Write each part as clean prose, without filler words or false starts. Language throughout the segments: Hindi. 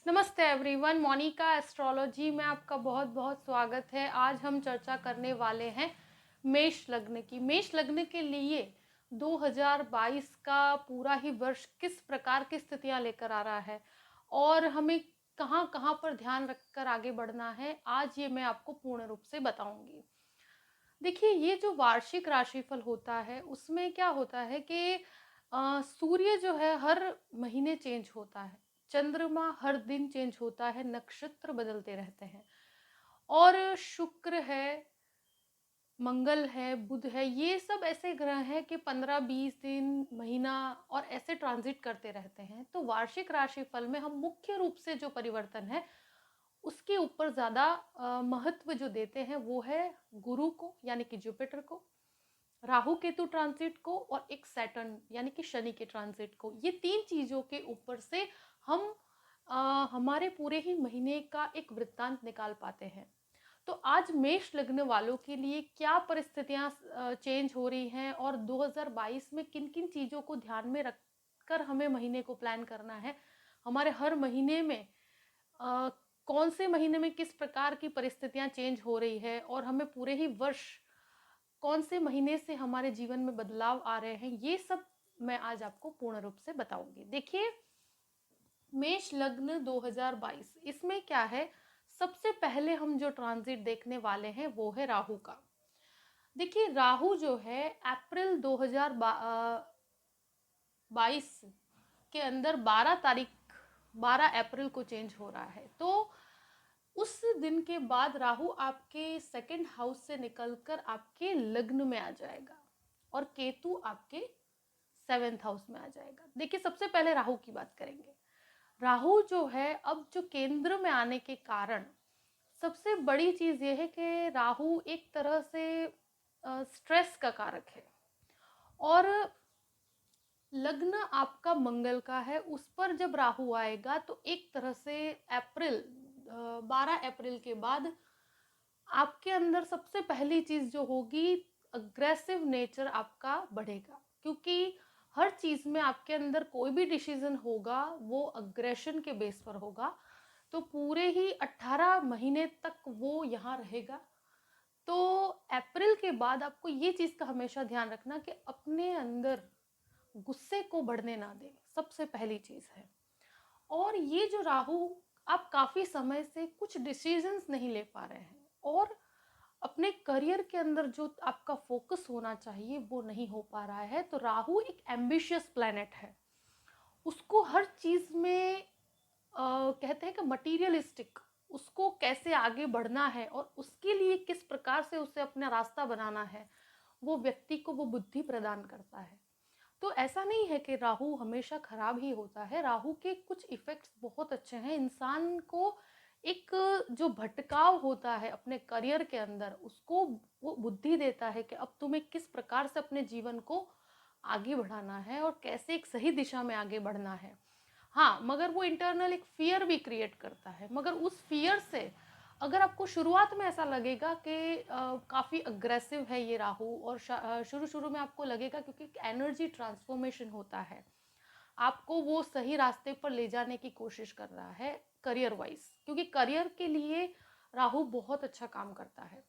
नमस्ते एवरीवन, मोनिका एस्ट्रोलॉजी में आपका बहुत बहुत स्वागत है। आज हम चर्चा करने वाले हैं मेष लग्न की। मेष लग्न के लिए 2022 का पूरा ही वर्ष किस प्रकार की स्थितियां लेकर आ रहा है और हमें कहां कहां पर ध्यान रखकर आगे बढ़ना है, आज ये मैं आपको पूर्ण रूप से बताऊंगी। देखिए, ये जो वार्षिक राशिफल होता है उसमें क्या होता है कि सूर्य जो है हर महीने चेंज होता है, चंद्रमा हर दिन चेंज होता है, नक्षत्र बदलते रहते हैं और शुक्र है, मंगल है, बुध है, ये सब ऐसे ग्रह हैं कि 15-20 दिन, महीना और ऐसे ट्रांजिट करते रहते हैं। तो वार्षिक राशिफल में हम मुख्य रूप से जो परिवर्तन है उसके ऊपर ज़्यादा महत्व जो देते हैं वो है गुरु को यानी कि जुपिटर को, राहु केतु ट्रांजिट को और एक सैटर्न यानी कि शनि के ट्रांजिट को। ये तीन चीज़ों के ऊपर से हम हमारे पूरे ही महीने का एक वृत्तांत निकाल पाते हैं। तो आज मेष लग्न वालों के लिए क्या परिस्थितियां चेंज हो रही हैं और 2022 में किन किन चीज़ों को ध्यान में रखकर हमें महीने को प्लान करना है, हमारे हर महीने में अ, कौन से महीने में किस प्रकार की परिस्थितियां चेंज हो रही है और हमें पूरे ही वर्ष कौन से महीने से हमारे जीवन में बदलाव आ रहे हैं, ये सब मैं आज आपको पूर्ण रूप से बताऊंगी। देखिए, मेष लग्न 2022 इसमें क्या है, सबसे पहले हम जो ट्रांजिट देखने वाले हैं वो है राहु का। देखिए, राहु जो है अप्रैल 2022 के अंदर 12 अप्रैल को चेंज हो रहा है। तो उस दिन के बाद राहु आपके सेकंड हाउस से निकलकर आपके लग्न में आ जाएगा और केतु आपके सेवेंथ हाउस में आ जाएगा। देखिए, सबसे पहले राहु की बात करेंगे। राहु जो है अब जो केंद्र में आने के कारण सबसे बड़ी चीज ये है कि राहु एक तरह से स्ट्रेस का कारक है और लग्न आपका मंगल का है, उस पर जब राहु आएगा तो एक तरह से अप्रैल 12 अप्रैल के बाद आपके अंदर सबसे पहली चीज जो होगी, अग्रेसिव नेचर आपका बढ़ेगा। क्योंकि हर चीज में आपके अंदर कोई भी डिसीजन होगा वो अग्रेशन के बेस पर होगा। तो पूरे ही 18 महीने तक वो यहाँ रहेगा। तो अप्रैल के बाद आपको ये चीज का हमेशा ध्यान रखना कि अपने अंदर गुस्से को बढ़ने ना दें, सबसे पहली चीज है। और ये जो राहु, आप काफी समय से कुछ डिसीजंस नहीं ले पा रहे हैं और अपने करियर के अंदर जो आपका फोकस होना चाहिए वो नहीं हो पा रहा है। तो राहु एक एम्बिशियस प्लैनेट है, उसको हर चीज में कहते हैं कि मटीरियलिस्टिक, उसको कैसे आगे बढ़ना है और उसके लिए किस प्रकार से उसे अपना रास्ता बनाना है, वो व्यक्ति को वो बुद्धि प्रदान करता है। तो ऐसा नहीं है कि राहु हमेशा खराब ही होता है, राहु के कुछ इफेक्ट्स बहुत अच्छे हैं। इंसान को एक जो भटकाव होता है अपने करियर के अंदर, उसको वो बुद्धि देता है कि अब तुम्हें किस प्रकार से अपने जीवन को आगे बढ़ाना है और कैसे एक सही दिशा में आगे बढ़ना है। हाँ, मगर वो इंटरनल एक फियर भी क्रिएट करता है। मगर उस फियर से अगर आपको शुरुआत में ऐसा लगेगा कि काफ़ी अग्रेसिव है ये राहु और शुरू शुरू में आपको लगेगा, क्योंकि एनर्जी ट्रांसफॉर्मेशन होता है, आपको वो सही रास्ते पर ले जाने की कोशिश कर रहा है करियर वाइज, क्योंकि करियर के लिए राहु बहुत अच्छा काम करता है।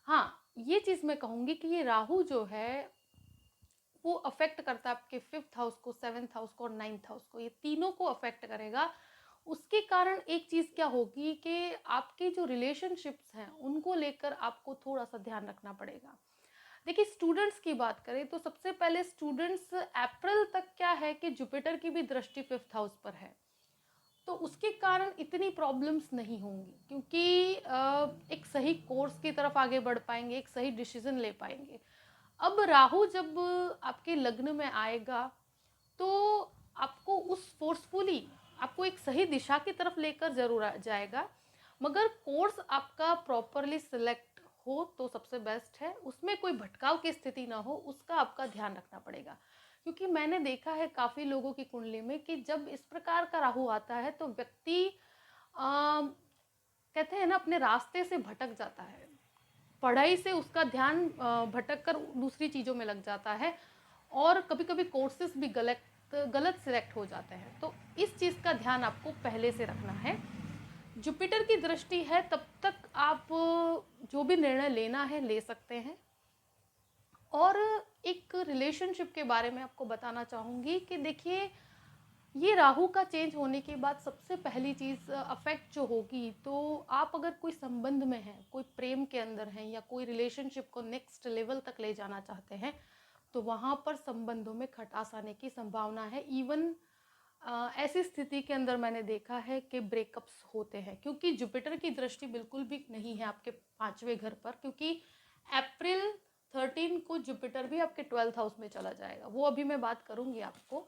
हाँ, ये चीज़ मैं कहूँगी कि ये राहु जो है वो अफेक्ट करता है आपके फिफ्थ हाउस को, सेवेंथ हाउस को और नाइन्थ हाउस को, ये तीनों को अफेक्ट करेगा। उसके कारण एक चीज़ क्या होगी कि आपके जो रिलेशनशिप्स हैं उनको लेकर आपको थोड़ा सा ध्यान रखना पड़ेगा। देखिए, स्टूडेंट्स की बात करें तो सबसे पहले स्टूडेंट्स अप्रैल तक क्या है कि जुपिटर की भी दृष्टि फिफ्थ हाउस पर है, तो उसके कारण इतनी प्रॉब्लम्स नहीं होंगी, क्योंकि एक सही कोर्स की तरफ आगे बढ़ पाएंगे, एक सही डिसीजन ले पाएंगे। अब राहु जब आपके लग्न में आएगा तो आपको उस फोर्सफुली आपको एक सही दिशा की तरफ लेकर जरूर जाएगा, मगर कोर्स आपका प्रॉपरली सिलेक्ट हो तो सबसे बेस्ट है, उसमें कोई भटकाव की स्थिति ना हो, उसका आपका ध्यान रखना पड़ेगा। क्योंकि मैंने देखा है काफ़ी लोगों की कुंडली में कि जब इस प्रकार का राहु आता है तो व्यक्ति कहते हैं ना, अपने रास्ते से भटक जाता है, पढ़ाई से उसका ध्यान भटक कर दूसरी चीज़ों में लग जाता है और कभी कभी कोर्सेज भी गलत गलत सिलेक्ट हो जाते हैं। तो इस चीज़ का ध्यान आपको पहले से रखना है। जुपिटर की दृष्टि है तब तक आप जो भी निर्णय लेना है ले सकते हैं। और एक रिलेशनशिप के बारे में आपको बताना चाहूँगी कि देखिए, ये राहु का चेंज होने के बाद सबसे पहली चीज़ अफेक्ट जो होगी, तो आप अगर कोई संबंध में हैं, कोई प्रेम के अंदर हैं या कोई रिलेशनशिप को नेक्स्ट लेवल तक ले जाना चाहते हैं, तो वहाँ पर संबंधों में खटास आने की संभावना है। इवन ऐसी स्थिति के अंदर मैंने देखा है कि ब्रेकअप्स होते हैं, क्योंकि जुपिटर की दृष्टि बिल्कुल भी नहीं है आपके 5वें घर पर, क्योंकि अप्रैल 13 को जुपिटर भी आपके 12th हाउस में चला जाएगा। वो अभी मैं बात करूंगी आपको।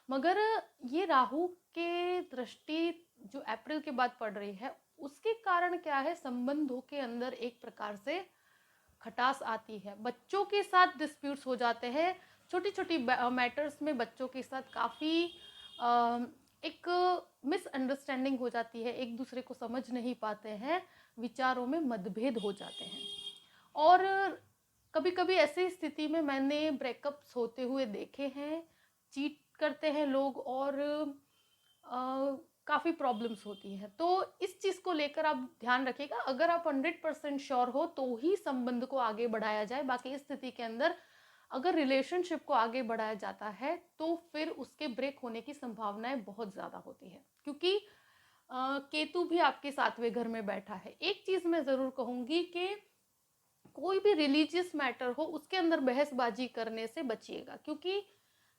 मगर ये राहु के दृष्टि जो अप्रैल के बाद पड़ रही है, उसके कारण क्या है, संबंधों के अंदर एक प्रकार से खटास आती है। बच्चों के साथ डिस्प्यूट्स हो जाते हैं, छोटी छोटी मैटर्स में बच्चों के साथ काफ़ी एक मिसअंडरस्टैंडिंग हो जाती है, एक दूसरे को समझ नहीं पाते हैं, विचारों में मतभेद हो जाते हैं। और कभी कभी ऐसी स्थिति में मैंने ब्रेकअप्स होते हुए देखे हैं, चीट करते हैं लोग और काफ़ी प्रॉब्लम्स होती हैं। तो इस चीज़ को लेकर आप ध्यान रखिएगा। अगर आप 100% श्योर हो तो ही संबंध को आगे बढ़ाया जाए। बाकी इस स्थिति के अंदर अगर रिलेशनशिप को आगे बढ़ाया जाता है तो फिर उसके ब्रेक होने की संभावनाएं बहुत ज़्यादा होती है, क्योंकि केतु भी आपके 7वें घर में बैठा है। एक चीज़ मैं ज़रूर कहूँगी कि कोई भी रिलीजियस मैटर हो उसके अंदर बहसबाजी करने से बचिएगा, क्योंकि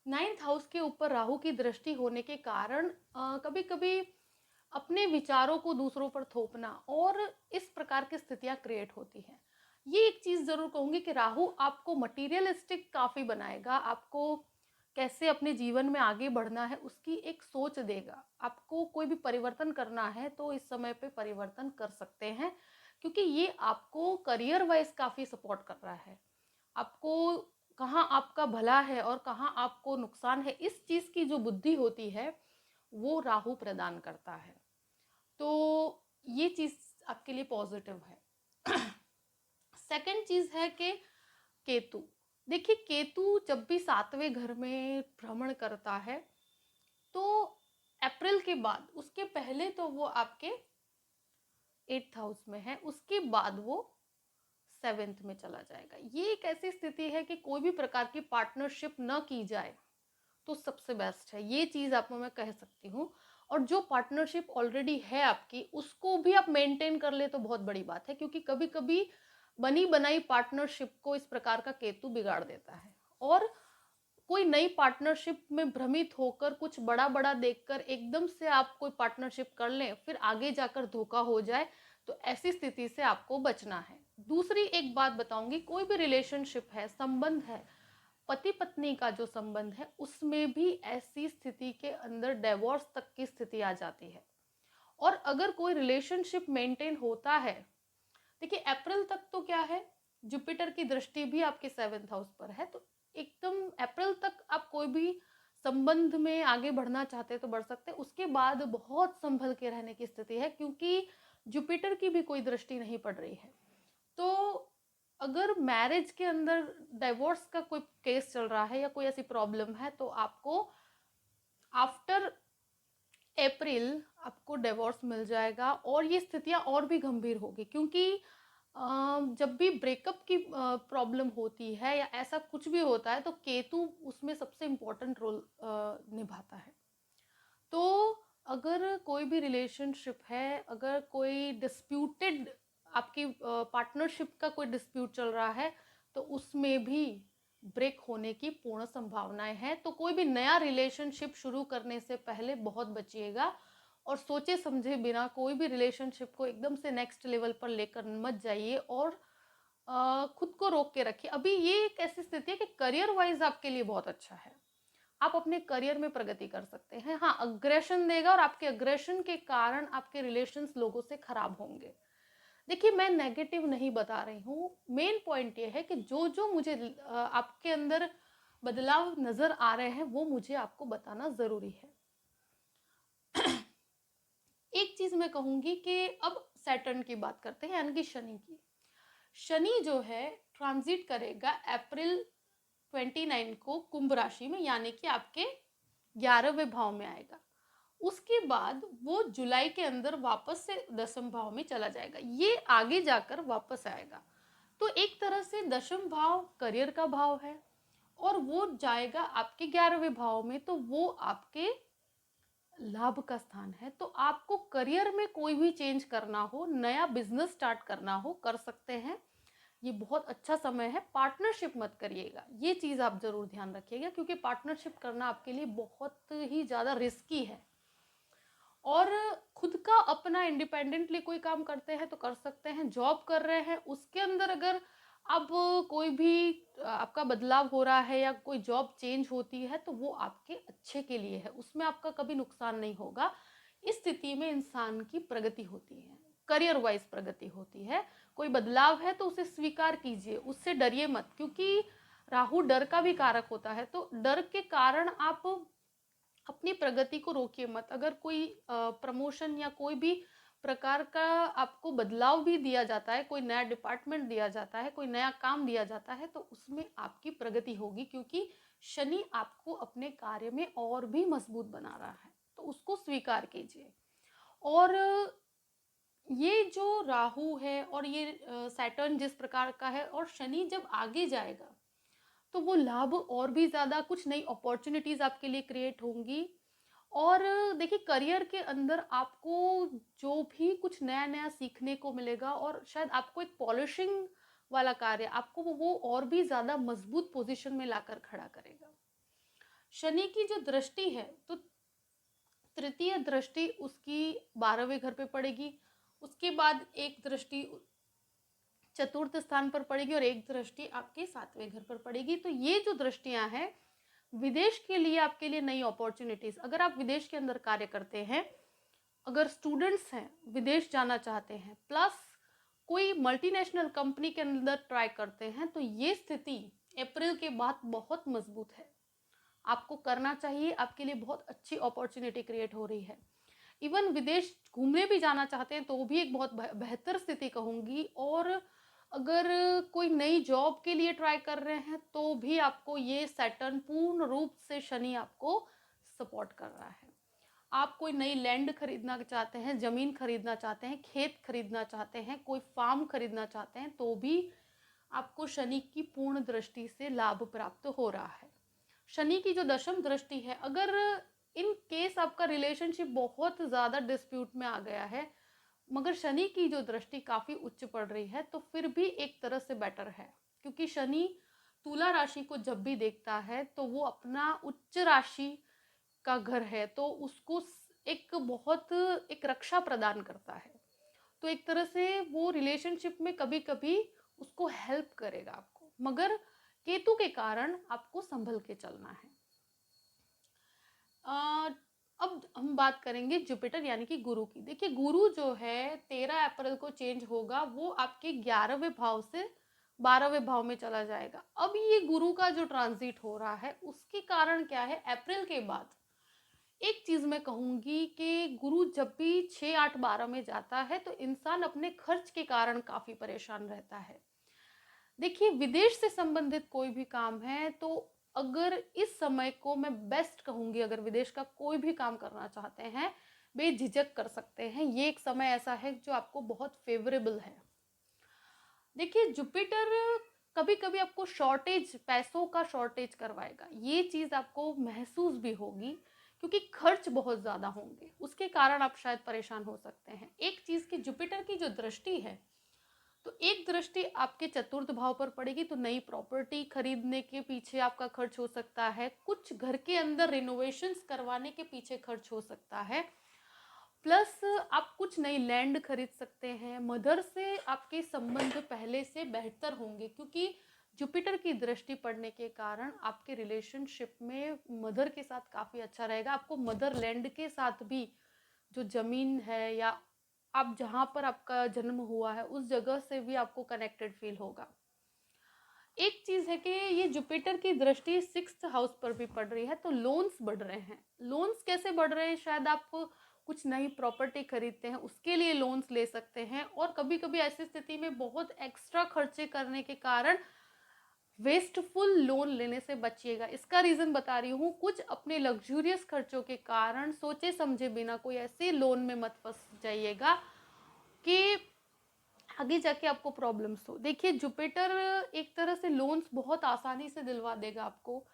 9th हाउस के ऊपर राहु की दृष्टि होने के कारण कभी कभी अपने विचारों को दूसरों पर थोपना और इस प्रकार की स्थितियां क्रिएट होती हैं। ये एक चीज़ ज़रूर कहूँगी कि राहु आपको मटीरियलिस्टिक काफ़ी बनाएगा, आपको कैसे अपने जीवन में आगे बढ़ना है उसकी एक सोच देगा। आपको कोई भी परिवर्तन करना है तो इस समय पे परिवर्तन कर सकते हैं, क्योंकि ये आपको करियर वाइज काफ़ी सपोर्ट कर रहा है। आपको कहाँ आपका भला है और कहाँ आपको नुकसान है, इस चीज़ की जो बुद्धि होती है वो राहु प्रदान करता है। तो ये चीज़ आपके लिए पॉजिटिव है। सेकंड चीज़ है कि केतु, देखिए केतु जब भी 7वें घर में भ्रमण करता है तो अप्रैल के बाद, उसके पहले तो वो आपके 8th हाउस में है, उसके बाद वो 7th में चला जाएगा। ये एक ऐसी स्थिति है कि कोई भी प्रकार की पार्टनरशिप न की जाए तो सबसे बेस्ट है, ये चीज़ आपको मैं कह सकती हूँ। और जो पार्टनरशिप ऑलरेडी है आपकी उसको भी आप मेंटेन कर ले तो बहुत बड़ी बात है, क्योंकि कभी कभी बनी बनाई पार्टनरशिप को इस प्रकार का केतु बिगाड़ देता है। और कोई नई पार्टनरशिप में भ्रमित होकर कुछ बड़ा बड़ा देखकर एकदम से आप कोई पार्टनरशिप कर लें, फिर आगे जाकर धोखा हो जाए, तो ऐसी स्थिति से आपको बचना है। दूसरी एक बात बताऊंगी, कोई भी रिलेशनशिप है, संबंध है, पति पत्नी का जो संबंध है, उसमें भी ऐसी स्थिति के अंदर डिवोर्स तक की स्थिति आ जाती है। और अगर कोई रिलेशनशिप मेंटेन होता है, देखिए अप्रैल तक तो क्या है, जुपिटर की दृष्टि भी आपके 7th हाउस पर है, तो एकदम अप्रैल तक आप कोई भी संबंध में आगे बढ़ना चाहते हैं तो बढ़ सकते हैं। उसके बाद बहुत संभल के रहने की स्थिति है, क्योंकि जुपिटर की भी कोई दृष्टि नहीं पड़ रही है। तो अगर मैरिज के अंदर डिवोर्स का कोई केस चल रहा है या कोई ऐसी प्रॉब्लम है, तो आपको आफ्टर अप्रैल आपको डिवोर्स मिल जाएगा और ये स्थितियां और भी गंभीर होगी, क्योंकि जब भी ब्रेकअप की प्रॉब्लम होती है या ऐसा कुछ भी होता है तो केतु उसमें सबसे इम्पोर्टेंट रोल निभाता है। तो अगर कोई भी रिलेशनशिप है, अगर कोई डिस्प्यूटेड आपकी पार्टनरशिप का कोई डिस्प्यूट चल रहा है, तो उसमें भी ब्रेक होने की पूर्ण संभावनाएं हैं। तो कोई भी नया रिलेशनशिप शुरू करने से पहले बहुत बचिएगा और सोचे समझे बिना कोई भी रिलेशनशिप को एकदम से नेक्स्ट लेवल पर लेकर मत जाइए और खुद को रोक के रखिए। अभी ये एक ऐसी स्थिति है कि करियर वाइज आपके लिए बहुत अच्छा है, आप अपने करियर में प्रगति कर सकते हैं। हाँ, अग्रेशन देगा और आपके अग्रेशन के कारण आपके रिलेशंस लोगों से खराब होंगे। देखिए, मैं नेगेटिव नहीं बता रही हूँ, मेन पॉइंट ये है कि जो जो मुझे आपके अंदर बदलाव नजर आ रहे हैं वो मुझे आपको बताना जरूरी है। एक चीज मैं कहूंगी कि अब सैटर्न की बात करते हैं, यानी कि शनि की। शनि जो है ट्रांजिट करेगा अप्रैल 29 को कुंभ राशि में, यानी कि आपके 11वें भाव में आएगा। उसके बाद वो जुलाई के अंदर वापस से 10वें भाव में चला जाएगा, ये आगे जाकर वापस आएगा। तो एक तरह से 10वां भाव करियर का भाव है और वो जाएगा आपके 11वें भाव में, तो वो आपके लाभ का स्थान है। तो आपको करियर में कोई भी चेंज करना हो, नया बिजनेस स्टार्ट करना हो, कर सकते हैं। ये बहुत अच्छा समय है। पार्टनरशिप मत करिएगा, ये चीज़ आप ज़रूर ध्यान रखिएगा, क्योंकि पार्टनरशिप करना आपके लिए बहुत ही ज़्यादा रिस्की है। और खुद का अपना इंडिपेंडेंटली कोई काम करते हैं तो कर सकते हैं। जॉब कर रहे हैं उसके अंदर अगर अब कोई भी आपका बदलाव हो रहा है या कोई जॉब चेंज होती है तो वो आपके अच्छे के लिए है, उसमें आपका कभी नुकसान नहीं होगा। इस स्थिति में इंसान की प्रगति होती है, करियर वाइज प्रगति होती है। कोई बदलाव है तो उसे स्वीकार कीजिए, उससे डरिए मत, क्योंकि राहु डर का भी कारक होता है। तो डर के कारण आप अपनी प्रगति को रोकिए मत। अगर कोई प्रमोशन या कोई भी प्रकार का आपको बदलाव भी दिया जाता है, कोई नया डिपार्टमेंट दिया जाता है, कोई नया काम दिया जाता है, तो उसमें आपकी प्रगति होगी, क्योंकि शनि आपको अपने कार्य में और भी मजबूत बना रहा है। तो उसको स्वीकार कीजिए। और ये जो राहु है और ये सैटर्न जिस प्रकार का है और शनि जब आगे जाएगा तो वो लाभ और भी ज़्यादा, कुछ नई अपॉर्चुनिटीज़ आपके लिए क्रिएट होंगी। और देखिए करियर के अंदर आपको जो भी कुछ नया नया सीखने को मिलेगा और शायद आपको एक पॉलिशिंग वाला कार्य आपको वो और भी ज़्यादा मजबूत पोजीशन में लाकर खड़ा करेगा। शनि की जो दृष्टि है तो तृतीय दृष्टि उसकी 12वें घर पे पड़ेगी, उसके बाद एक दृष्टि चतुर्थ स्थान पर पड़ेगी और एक दृष्टि आपके 7वें घर पर पड़ेगी। तो ये जो दृष्टियां हैं विदेश के लिए आपके लिए नई अपॉर्चुनिटीज, अगर आप विदेश के अंदर कार्य करते हैं, अगर स्टूडेंट्स हैं विदेश जाना चाहते हैं, प्लस कोई मल्टीनेशनल कंपनी के अंदर ट्राई करते हैं, तो ये स्थिति अप्रैल के बाद बहुत मजबूत है। आपको करना चाहिए, आपके लिए बहुत अच्छी अपॉर्चुनिटी क्रिएट हो रही है। इवन विदेश घूमने भी जाना चाहते हैं तो भी एक बहुत बेहतर स्थिति कहूँगी। और अगर कोई नई जॉब के लिए ट्राई कर रहे हैं तो भी आपको ये सैटर्न पूर्ण रूप से शनि आपको सपोर्ट कर रहा है। आप कोई नई लैंड खरीदना चाहते हैं, ज़मीन खरीदना चाहते हैं, खेत खरीदना चाहते हैं, कोई फार्म खरीदना चाहते हैं, तो भी आपको शनि की पूर्ण दृष्टि से लाभ प्राप्त हो रहा है। शनि की जो दशम दृष्टि है, अगर इन केस आपका रिलेशनशिप बहुत ज़्यादा डिस्प्यूट में आ गया है मगर शनि की जो दृष्टि काफ़ी उच्च पड़ रही है, तो फिर भी एक तरह से बेटर है, क्योंकि शनि तुला राशि को जब भी देखता है तो वो अपना उच्च राशि का घर है, तो उसको एक बहुत एक रक्षा प्रदान करता है। तो एक तरह से वो रिलेशनशिप में कभी कभी उसको हेल्प करेगा आपको, मगर केतु के कारण आपको संभल के चलना है। अब हम बात करेंगे जुपिटर यानी कि गुरु की। देखिए गुरु जो है 13 अप्रैल को चेंज होगा, वो आपके 11वें भाव से 12वें भाव में चला जाएगा। अब ये गुरु का जो ट्रांजिट हो रहा है उसके कारण क्या है, अप्रैल के बाद एक चीज मैं कहूंगी कि गुरु जब भी 6, 8, 12 में जाता है तो इंसान अपने खर्च के कारण काफी परेशान रहता है। देखिए विदेश से संबंधित कोई भी काम है तो अगर इस समय को मैं बेस्ट कहूंगी, अगर विदेश का कोई भी काम करना चाहते हैं बेझिझक कर सकते हैं। ये एक समय ऐसा है जो आपको बहुत फेवरेबल है। देखिए जुपिटर कभी कभी आपको शॉर्टेज, पैसों का शॉर्टेज करवाएगा, ये चीज़ आपको महसूस भी होगी, क्योंकि खर्च बहुत ज़्यादा होंगे, उसके कारण आप शायद परेशान हो सकते हैं। एक चीज़ की जुपिटर की जो दृष्टि है तो एक दृष्टि आपके चतुर्थ भाव पर पड़ेगी, तो नई प्रॉपर्टी खरीदने के पीछे आपका खर्च हो सकता है, कुछ घर के अंदर रिनोवेशंस करवाने के पीछे खर्च हो सकता है, प्लस आप कुछ नई लैंड खरीद सकते हैं। मदर से आपके संबंध पहले से बेहतर होंगे, क्योंकि जुपिटर की दृष्टि पड़ने के कारण आपके रिलेशनशिप में मदर के साथ काफ़ी अच्छा रहेगा। आपको मदर लैंड के साथ भी जो ज़मीन है या आप जहाँ पर आपका जन्म हुआ है उस जगह से भी आपको कनेक्टेड फील होगा। एक चीज़ है कि ये जुपिटर की दृष्टि 6th हाउस पर भी पड़ रही है, तो लोन्स बढ़ रहे हैं। लोन्स कैसे बढ़ रहे हैं, शायद आप कुछ नई प्रॉपर्टी खरीदते हैं उसके लिए लोन्स ले सकते हैं, और कभी कभी ऐसी स्थिति में बहुत एक्स्ट्रा खर्चे करने के कारण वेस्टफुल लोन लेने से बचिएगा। इसका रीज़न बता रही हूँ, कुछ अपने लग्जूरियस खर्चों के कारण सोचे समझे बिना कोई ऐसे लोन में मत फंस जाइएगा कि आगे जाके आपको प्रॉब्लम्स हो। देखिए, जुपिटर एक तरह से लोन्स बहुत आसानी से दिलवा देगा आपको,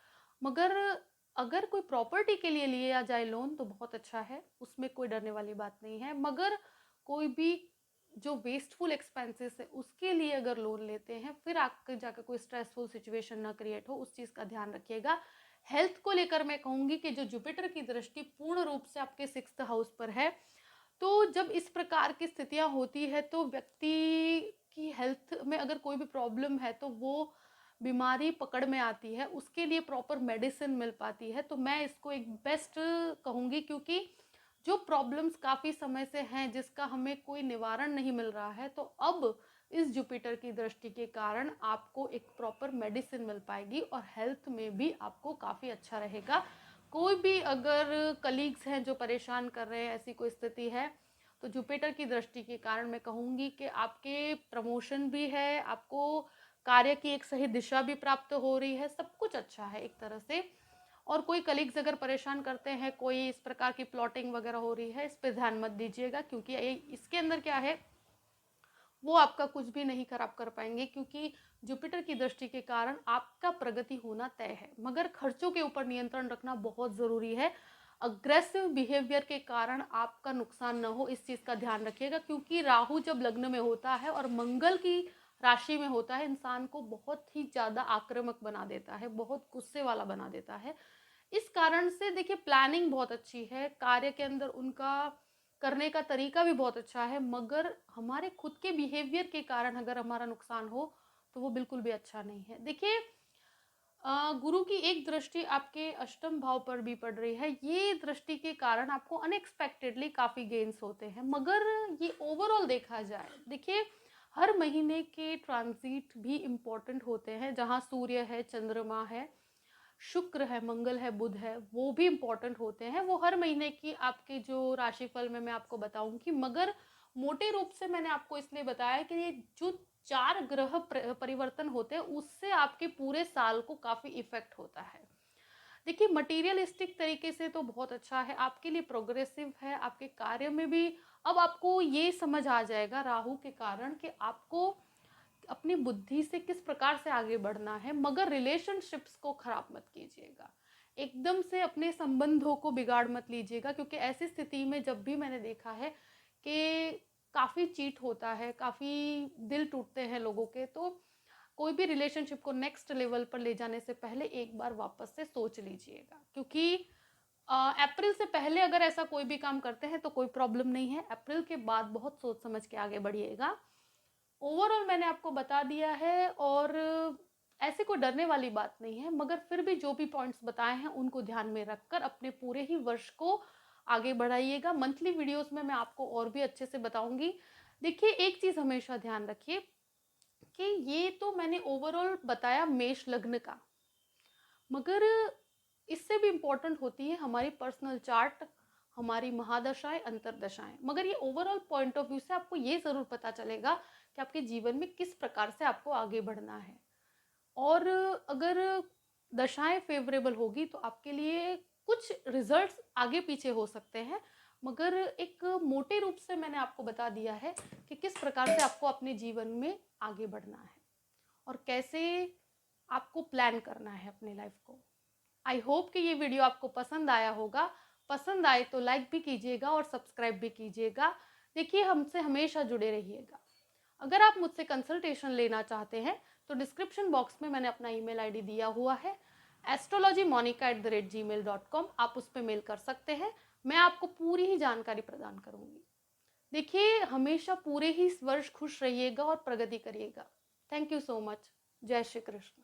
मगर अगर कोई प्रॉपर्टी के लिए लिया जाए लोन तो बहुत अच्छा है, उसमें कोई डरने वाली बात नहीं है। मगर कोई भी जो वेस्टफुल एक्सपेंसेस है उसके लिए अगर लोन लेते हैं, फिर आगे जाकर कोई स्ट्रेसफुल सिचुएशन ना क्रिएट हो, उस चीज़ का ध्यान रखिएगा। हेल्थ को लेकर मैं कहूँगी कि जो जुपिटर की दृष्टि पूर्ण रूप से आपके 6th हाउस पर है, तो जब इस प्रकार की स्थितियां होती है तो व्यक्ति की हेल्थ में अगर कोई भी प्रॉब्लम है तो वो बीमारी पकड़ में आती है, उसके लिए प्रॉपर मेडिसिन मिल पाती है। तो मैं इसको एक बेस्ट कहूँगी, क्योंकि जो प्रॉब्लम्स काफ़ी समय से हैं जिसका हमें कोई निवारण नहीं मिल रहा है, तो अब इस जुपिटर की दृष्टि के कारण आपको एक प्रॉपर मेडिसिन मिल पाएगी और हेल्थ में भी आपको काफ़ी अच्छा रहेगा। कोई भी अगर कलीग्स हैं जो परेशान कर रहे हैं, ऐसी कोई स्थिति है, तो जुपिटर की दृष्टि के कारण मैं कहूँगी कि आपके प्रमोशन भी है, आपको कार्य की एक सही दिशा भी प्राप्त हो रही है, सब कुछ अच्छा है एक तरह से। और कोई कलीग्स अगर परेशान करते हैं, कोई इस प्रकार की प्लॉटिंग वगैरह हो रही है, इस पर ध्यान मत दीजिएगा, क्योंकि इसके अंदर क्या है, वो आपका कुछ भी नहीं खराब कर पाएंगे, क्योंकि जुपिटर की दृष्टि के कारण आपका प्रगति होना तय है। मगर खर्चों के ऊपर नियंत्रण रखना बहुत ज़रूरी है। अग्रेसिव बिहेवियर के कारण आपका नुकसान न हो, इस चीज़ का ध्यान रखिएगा, क्योंकि राहु जब लग्न में होता है और मंगल की राशि में होता है, इंसान को बहुत ही ज़्यादा आक्रामक बना देता है, बहुत गुस्से वाला बना देता है। इस कारण से देखिए, प्लानिंग बहुत अच्छी है, कार्य के अंदर उनका करने का तरीका भी बहुत अच्छा है, मगर हमारे खुद के बिहेवियर के कारण अगर हमारा नुकसान हो तो वो बिल्कुल भी अच्छा नहीं है। देखिए, गुरु की एक दृष्टि आपके अष्टम भाव पर भी पड़ रही है, ये दृष्टि के कारण आपको अनएक्सपेक्टेडली काफ़ी गेन्स होते हैं। मगर ये ओवरऑल देखा जाए, देखिए हर महीने के ट्रांजिट भी इम्पोर्टेंट होते हैं, जहाँ सूर्य है, चंद्रमा है, शुक्र है, मंगल है, बुध है, वो भी इम्पोर्टेंट होते हैं। वो हर महीने की आपके जो राशिफल में मैं आपको बताऊंगी, मगर मोटे रूप से मैंने आपको इसलिए बताया कि ये जो 4 ग्रह परिवर्तन होते हैं उससे आपके पूरे साल को काफ़ी इफेक्ट होता है। देखिए, मटीरियलिस्टिक तरीके से तो बहुत अच्छा है, आपके लिए प्रोग्रेसिव है, आपके कार्य में भी अब आपको ये समझ आ जाएगा राहु के कारण कि आपको अपनी बुद्धि से किस प्रकार से आगे बढ़ना है। मगर रिलेशनशिप्स को खराब मत कीजिएगा, एकदम से अपने संबंधों को बिगाड़ मत लीजिएगा, क्योंकि ऐसी स्थिति में जब भी मैंने देखा है कि काफ़ी चीट होता है, काफ़ी दिल टूटते हैं लोगों के, तो कोई भी रिलेशनशिप को नेक्स्ट लेवल पर ले जाने से पहले एक बार वापस से सोच लीजिएगा, क्योंकि अप्रैल से पहले अगर ऐसा कोई भी काम करते हैं तो कोई प्रॉब्लम नहीं है, अप्रैल के बाद बहुत सोच समझ के आगे बढ़िएगा। ओवरऑल मैंने आपको बता दिया है, और ऐसे कोई डरने वाली बात नहीं है, मगर फिर भी जो भी पॉइंट्स बताए हैं उनको ध्यान में रखकर अपने पूरे ही वर्ष को आगे बढ़ाइएगा। मंथली वीडियोस में मैं आपको और भी अच्छे से बताऊंगी। देखिए, एक चीज़ हमेशा ध्यान रखिए कि ये तो मैंने ओवरऑल बताया मेष लग्न का, मगर इससे भी इम्पोर्टेंट होती है हमारी पर्सनल चार्ट, हमारी महादशाएं, अंतरदशाएं। मगर ये ओवरऑल पॉइंट ऑफ व्यू से आपको ये ज़रूर पता चलेगा कि आपके जीवन में किस प्रकार से आपको आगे बढ़ना है। और अगर दशाएं फेवरेबल होगी तो आपके लिए कुछ रिजल्ट्स आगे पीछे हो सकते हैं, मगर एक मोटे रूप से मैंने आपको बता दिया है कि किस प्रकार से आपको अपने जीवन में आगे बढ़ना है और कैसे आपको प्लान करना है अपने लाइफ को। आई होप कि ये वीडियो आपको पसंद आया होगा। पसंद आए तो लाइक भी कीजिएगा और सब्सक्राइब भी कीजिएगा। देखिए, हमसे हमेशा जुड़े रहिएगा। अगर आप मुझसे कंसल्टेशन लेना चाहते हैं तो डिस्क्रिप्शन बॉक्स में मैंने अपना ईमेल आईडी दिया हुआ है, astrologymonica@gmail.com। आप उस पर मेल कर सकते हैं, मैं आपको पूरी ही जानकारी प्रदान करूंगी। देखिए, हमेशा पूरे ही इस वर्ष खुश रहिएगा और प्रगति करिएगा। Thank you so much. जय श्री कृष्ण।